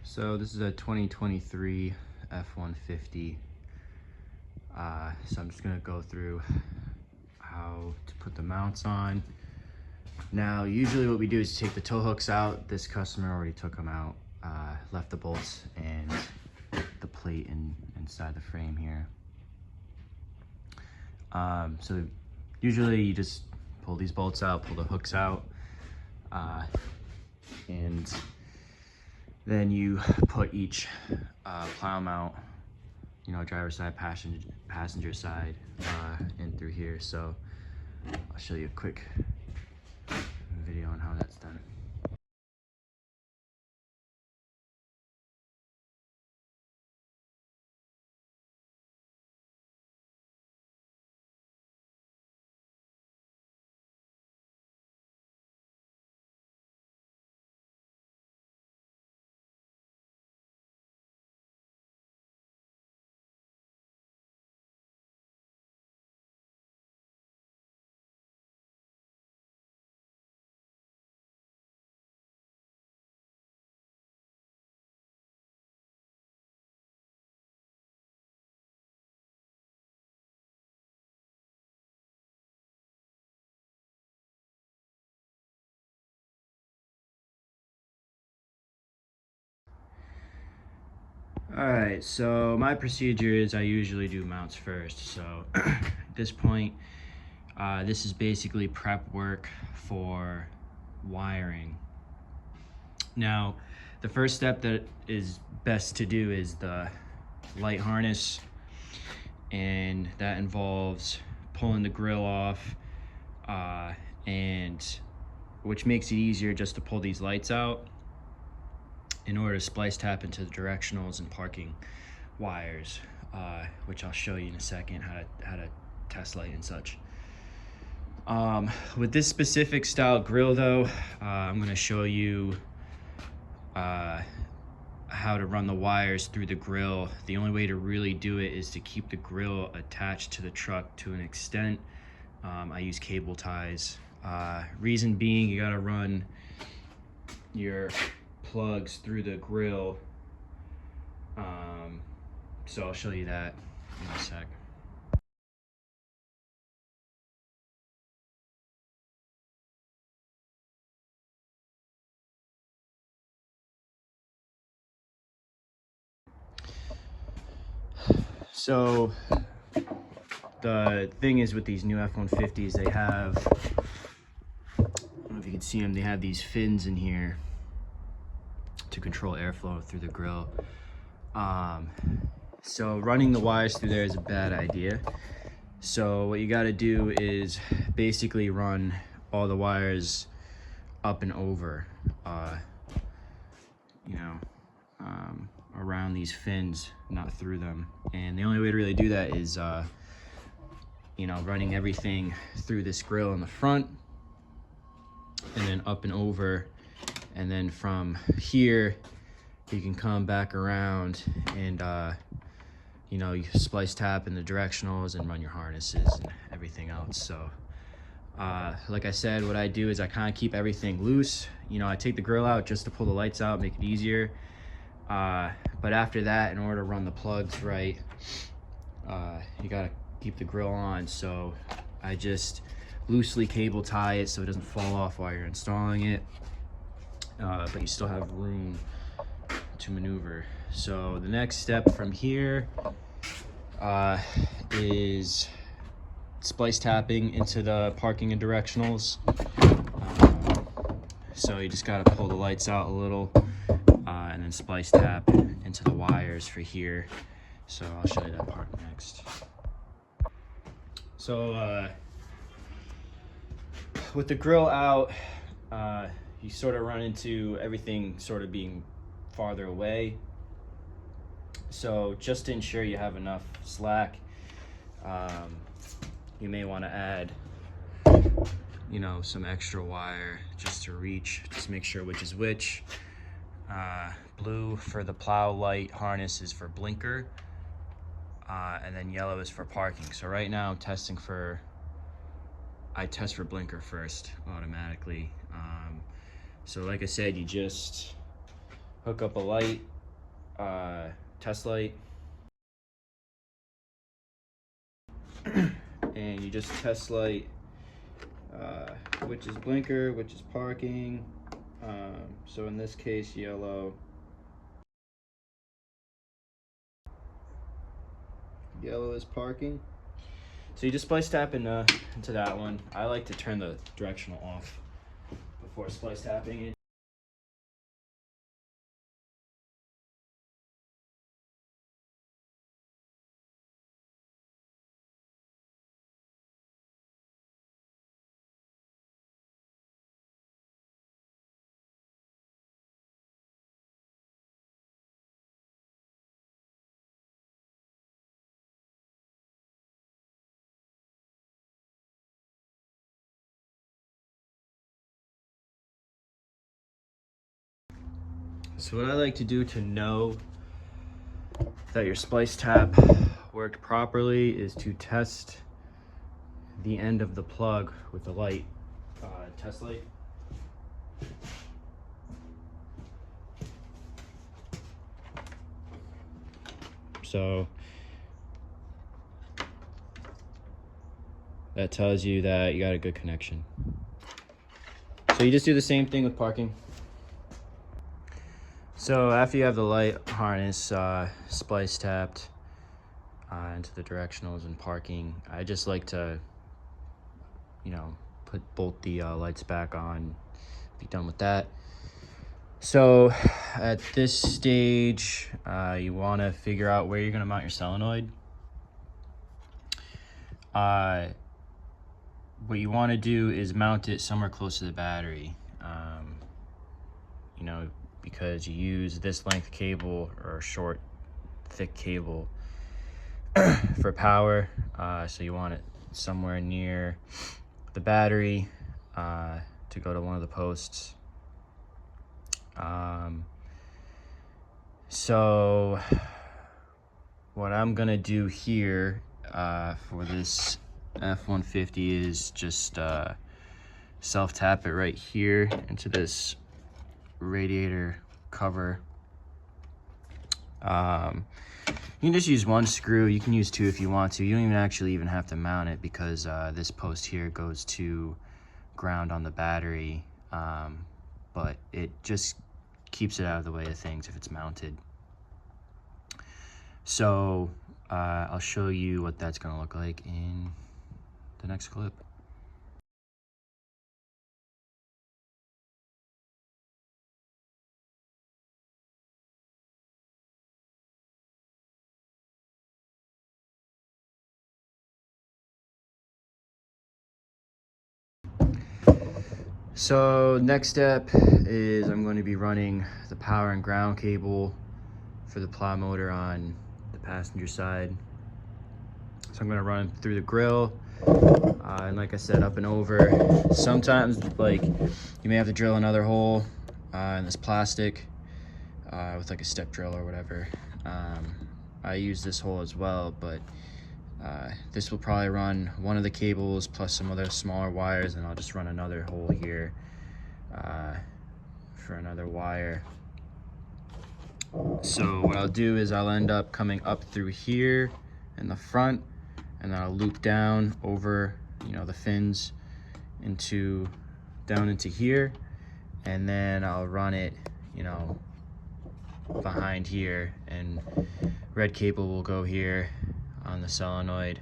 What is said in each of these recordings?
So this is a 2023 F-150. So I'm just gonna go through how to put the mounts on. Now, usually what we do is take the tow hooks out. This customer already took them out, left the bolts and the plate inside the frame here. So usually you just pull these bolts out, pull the hooks out, and then you put each plow mount, driver's side, passenger side, in through here. So I'll show you a quick video on how that's done. All right, so my procedure is I usually do mounts first. So at this point, this is basically prep work for wiring. Now, the first step that is best to do is the light harness, and that involves pulling the grill off, and which makes it easier just to pull these lights out in order to splice tap into the directionals and parking wires, which I'll show you in a second how to test light and such. With this specific style grill though, I'm going to show you how to run the wires through the grill. The only way to really do it is to keep the grill attached to the truck to an extent. I use cable ties. Reason being, you got to run your plugs through the grill, so I'll show you that in a sec. So the thing is with these new F-150s, they have, I don't know if you can see them, they have these fins in here to control airflow through the grill. So running the wires through there is a bad idea. So what you got to do is basically run all the wires up and over, around these fins, not through them. And the only way to really do that is, running everything through this grill in the front, and then up and over. And then from here, you can come back around and, you splice tap in the directionals and run your harnesses and everything else. So, like I said, what I do is I kind of keep everything loose. I take the grill out just to pull the lights out, make it easier. But after that, in order to run the plugs right, you gotta keep the grill on. So I just loosely cable tie it so it doesn't fall off while you're installing it. But you still have room to maneuver. So the next step from here is splice tapping into the parking and directionals. So you just gotta pull the lights out a little, and then splice tap into the wires for here. So I'll show you that part next. So with the grill out, you sort of run into everything sort of being farther away. So just to ensure you have enough slack, you may want to add, some extra wire just to reach, just make sure which is which. Blue for the plow light harness is for blinker, and then yellow is for parking. So right now I test for blinker first automatically. So like I said, you just hook up a light test light. And you just test light which is blinker, which is parking. So in this case, yellow. Yellow is parking. So you just splice tap into that one. I like to turn the directional off before splice tapping it. So what I like to do to know that your splice tap worked properly is to test the end of the plug with the light, test light. So that tells you that you got a good connection. So you just do the same thing with parking. So after you have the light harness splice tapped into the directionals and parking, I just like to, you know, bolt the lights back on, be done with that. So at this stage, you want to figure out where you're going to mount your solenoid. What you want to do is mount it somewhere close to the battery, you know, because you use this length cable or short, thick cable for power. So you want it somewhere near the battery to go to one of the posts. So what I'm gonna do here for this F-150 is just self tap it right here into this radiator cover. You can just use one screw. You can use two if you want to. You don't even actually have to mount it because this post here goes to ground on the battery, but it just keeps it out of the way of things if it's mounted. So I'll show you what that's going to look like in the next clip. So next step is I'm going to be running the power and ground cable for the plow motor on the passenger side. So I'm going to run through the grill, and like I said, up and over. Sometimes, like, you may have to drill another hole in this plastic with like a step drill or whatever. I use this hole as well, but this will probably run one of the cables plus some other smaller wires, and I'll just run another hole here for another wire. So what I'll do is I'll end up coming up through here in the front, and then I'll loop down over, you know, the fins down into here, and then I'll run it, you know, behind here, and red cable will go here on the solenoid,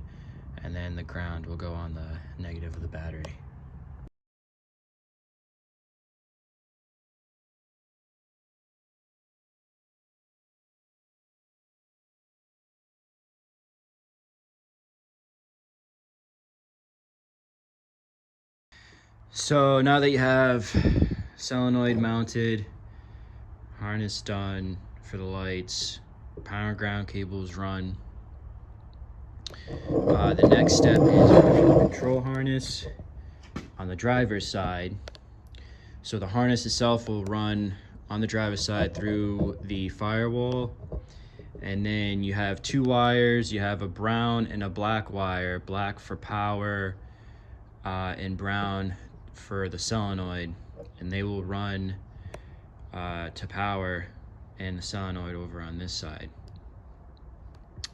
and then the ground will go on the negative of the battery. So now that you have solenoid mounted, harness done for the lights, power and ground cables run, the next step is the control harness on the driver's side. So the harness itself will run on the driver's side through the firewall, and then you have two wires. You have a brown and a black wire, black for power and brown for the solenoid, and they will run to power and the solenoid over on this side.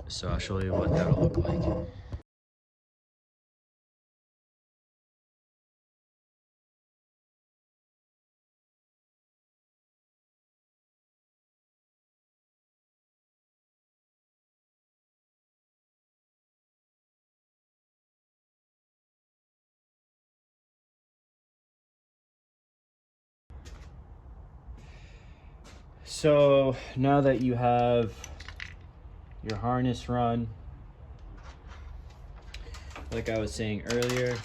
So I'll show you what that'll look like. So now that you have your harness run, like I was saying earlier,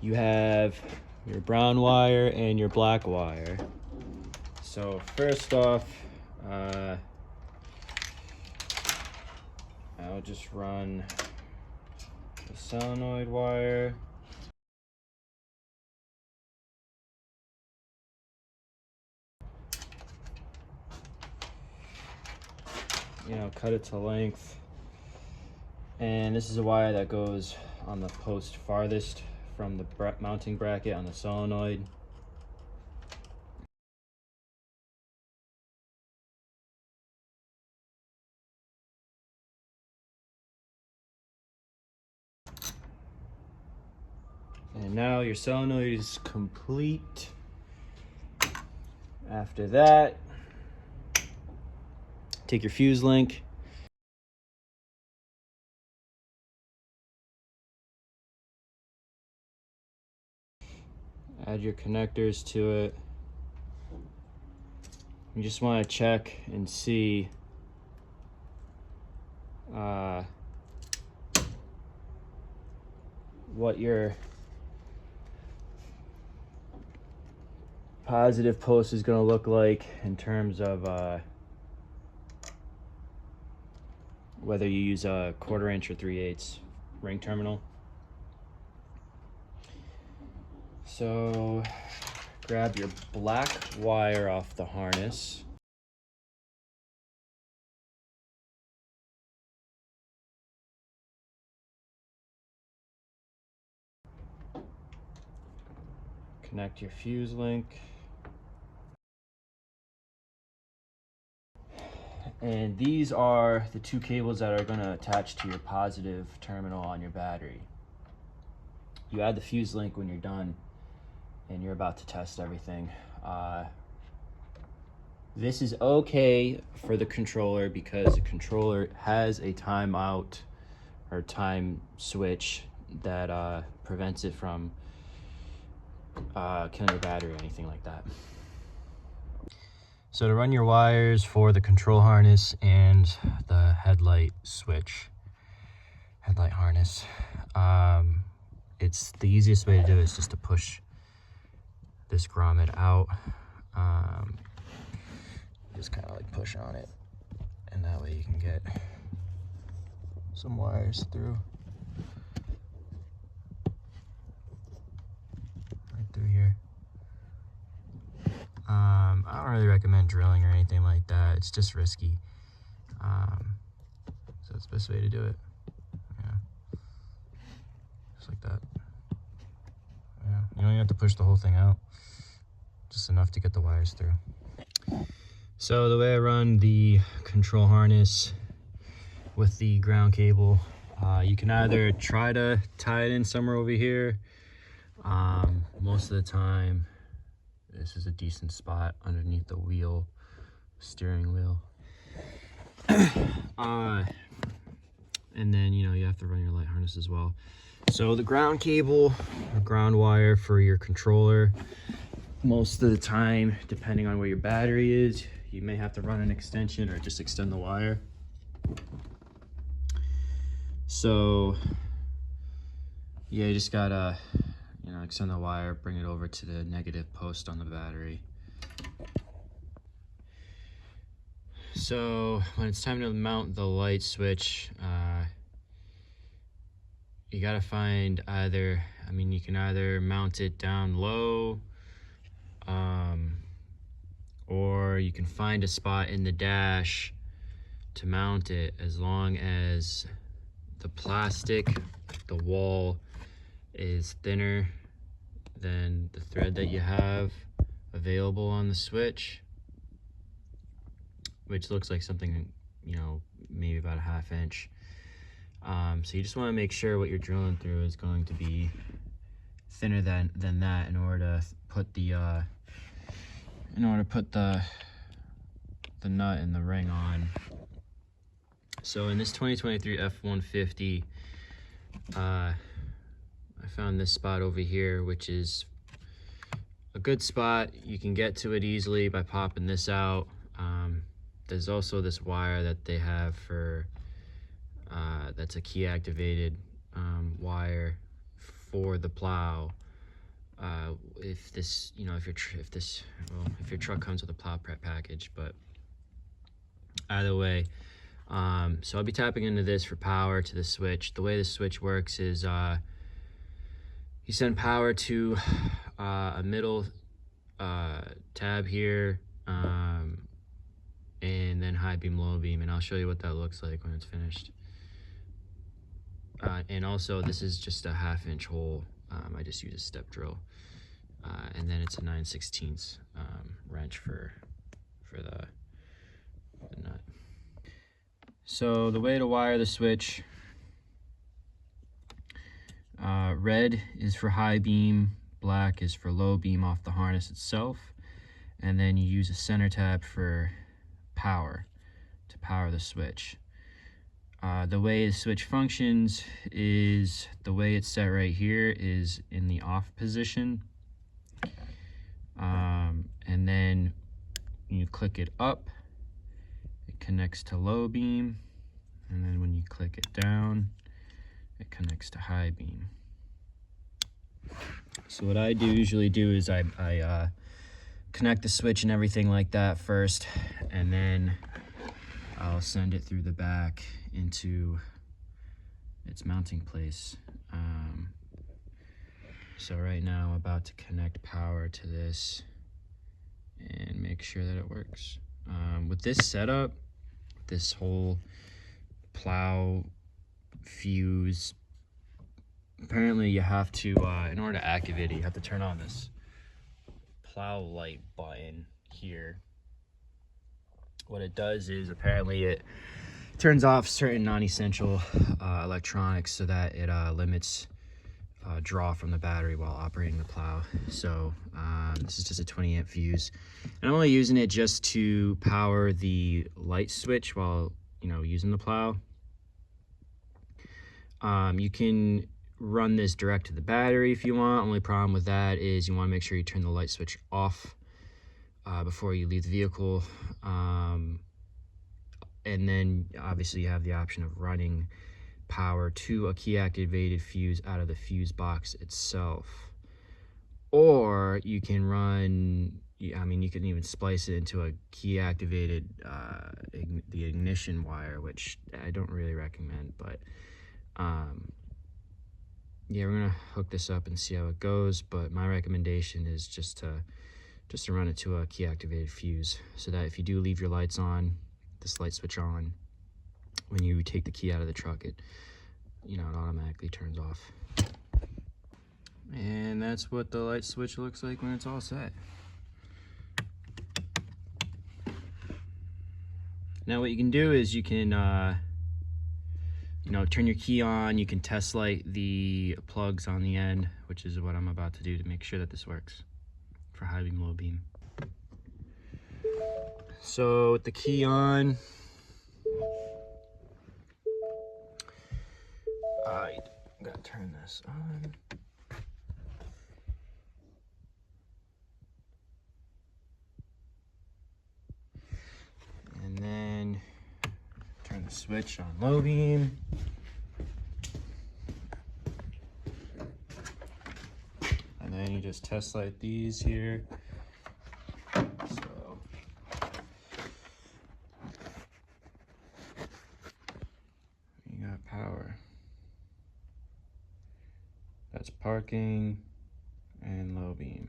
you have your brown wire and your black wire. So first off, I'll just run the solenoid wire. You know, cut it to length. And this is a wire that goes on the post farthest from the mounting bracket on the solenoid. And now your solenoid is complete. After that, take your fuse link, add your connectors to it. You just want to check and see what your positive post is going to look like in terms of whether you use a 1/4 inch or 3/8 ring terminal. So grab your black wire off the harness. Connect your fuse link. And these are the two cables that are going to attach to your positive terminal on your battery. You add the fuse link when you're done and you're about to test everything. This is okay for the controller because the controller has a timeout or time switch that prevents it from killing your battery or anything like that. So to run your wires for the control harness and the headlight harness, it's the easiest way to do it is just to push this grommet out. Just kind of like push on it, and that way you can get some wires through. Right through here. I don't really recommend drilling or anything like that. It's just risky. So it's the best way to do it. Yeah. Just like that. Yeah. You don't even have to push the whole thing out. Just enough to get the wires through. So the way I run the control harness with the ground cable, you can either try to tie it in somewhere over here. Most of the time, this is a decent spot underneath the wheel, steering wheel. And then, you know, you have to run your light harness as well. So the ground cable or ground wire for your controller, most of the time, depending on where your battery is, you may have to run an extension or just extend the wire. So yeah, you just gotta, you know, extend the wire, bring it over to the negative post on the battery. So when it's time to mount the light switch, you gotta find either, I mean, you can either mount it down low, or you can find a spot in the dash to mount it, as long as the plastic, the wall, is thinner than the thread that you have available on the switch. which looks like something, you know, maybe about a 1/2 inch. So you just want to make sure what you're drilling through is going to be thinner than that in order to put the nut and the ring on. So in this 2023 F-150, I found this spot over here, which is a good spot. You can get to it easily by popping this out. There's also this wire that they have for that's a key activated wire for the plow. If this, you know, if your truck comes with a plow prep package, but either way. So I'll be tapping into this for power to the switch. The way the switch works is you send power to a middle tab here, and then high beam, low beam, and I'll show you what that looks like when it's finished. And also, this is just a 1/2 inch hole. I just use a step drill, and then it's a 9/16 wrench for the nut. So the way to wire the switch, red is for high beam, black is for low beam off the harness itself, and then you use a center tab for power to power the switch. The way the switch functions is the way it's set right here is in the off position, and then you click it up, it connects to low beam, and then when you click it down, it connects to high beam. So what I usually do is I connect the switch and everything like that first, and then I'll send it through the back into its mounting place. So right now I'm about to connect power to this and make sure that it works. With this setup, this whole plow fuse, apparently you have to, in order to activate it, you have to turn on this plow light button here. What it does is apparently it turns off certain non-essential electronics so that it limits draw from the battery while operating the plow. So this is just a 20 amp fuse, and I'm only using it just to power the light switch while, you know, using the plow. You can run this direct to the battery if you want. Only problem with that is you want to make sure you turn the light switch off before you leave the vehicle, and then obviously you have the option of running power to a key activated fuse out of the fuse box itself, or you can run, I mean, you can even splice it into a key activated the ignition wire, which I don't really recommend, but yeah, we're gonna hook this up and see how it goes. But my recommendation is just to run it to a key activated fuse, so that if you do leave your lights on, this light switch on, when you take the key out of the truck, it, you know, it automatically turns off. And that's what the light switch looks like when it's all set. Now what you can do is you can you know, turn your key on. You can test light the plugs on the end, which is what I'm about to do to make sure that this works for high beam, low beam. So with the key on, I'm gonna turn this on. And then turn the switch on low beam. And then you just test light these here. So you got power. That's parking and low beam.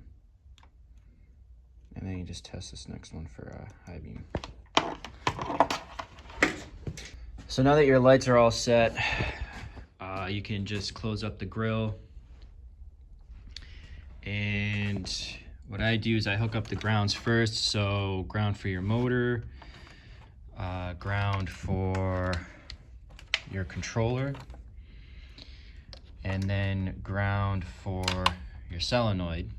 And then you just test this next one for high beam. So now that your lights are all set, you can just close up the grill. And what I do is I hook up the grounds first. So ground for your motor, ground for your controller, and then ground for your solenoid.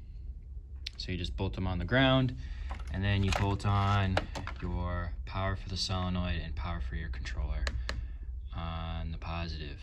So you just bolt them on the ground, and then you bolt on your power for the solenoid and power for your controller on the positive.